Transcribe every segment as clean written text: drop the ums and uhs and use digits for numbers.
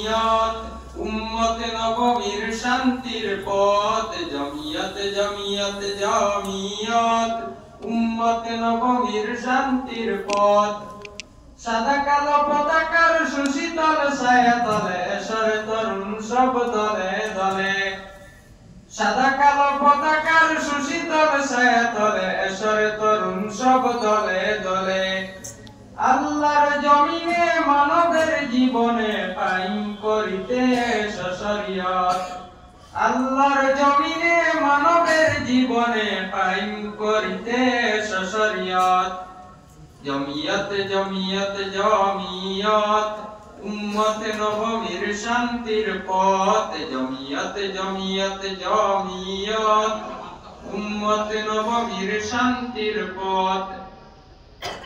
জমিয়ত উম্মত নববীর শান্তির পথ জমিয়ত জমিয়ত জমিয়ত উম্মত নববীর শান্তির পথ সাদা কালো পতাকার সুশীতল ছায়াতলে এসরে তরুণ সব দলে দলে সাদা কালো পতাকার সুশীতল ছায়াতলে এসরে তরুণ সব দলে দলে আল্লাহর জমিনে মানবের জীবনে কায়েম করিতে শরিয়ত আল্লাহর জমিনে মানবের জীবনে কায়েম করিতে শরিয়ত জমিয়ত জমিয়ত জমিয়ত উম্মত নববীর শান্তির পথ জমিয়ত জমিয়ত জমিয়ত উম্মত নববীর শান্তির পথ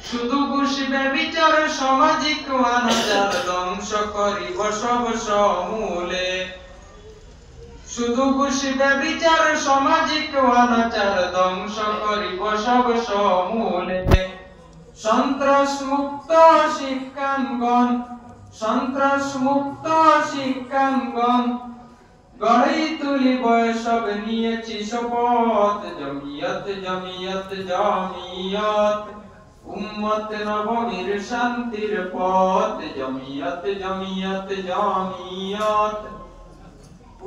শুধু বসিবে বিচার সামাজিক অনাচার ধ্বংস করিব সব সমূলে শুধু বসিবে বিচার সামাজিক অনাচার ধ্বংস করিব সব সমূলে সন্ত্রাস মুক্ত শিক্ষাঙ্গন সন্ত্রাস মুক্ত শিক্ষাঙ্গন গড়ে তুলিব সব নিয়েছি শপথ জমিয়ত জমিয়ত জমিয়ত উম্মত নববীর শান্তির পথ জমিয়ত জমিয়ত জমিয়ত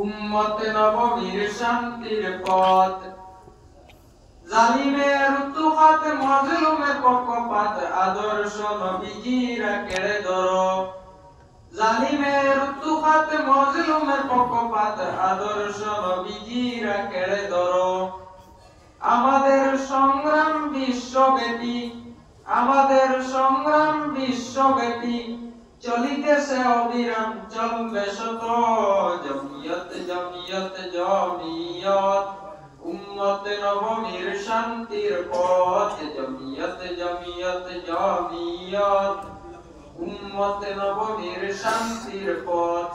উম্মত নববীর শান্তির পথ জালিমের উত্তুহাত মাজলুমের পক্ষপাত আদর্শ নবীজিরা কেড়ে ধরো জালিমের উত্তুহাত মাজলুমের পক্ষপাত আদর্শ নবীজিরা কেড়ে ধরো আমাদের সংগ্রাম বিশ্বব্যাপী আমাদের সংগ্রাম বিশ্বব্যাপী চলিতেছে অবিরাম চলবে শত জমিয়ত জমিয়ত জমিয়ত উম্মত নববীর শান্তির পথ জমিয়ত জমিয়ত জমিয়ত উম্মত নববীর শান্তির পথ।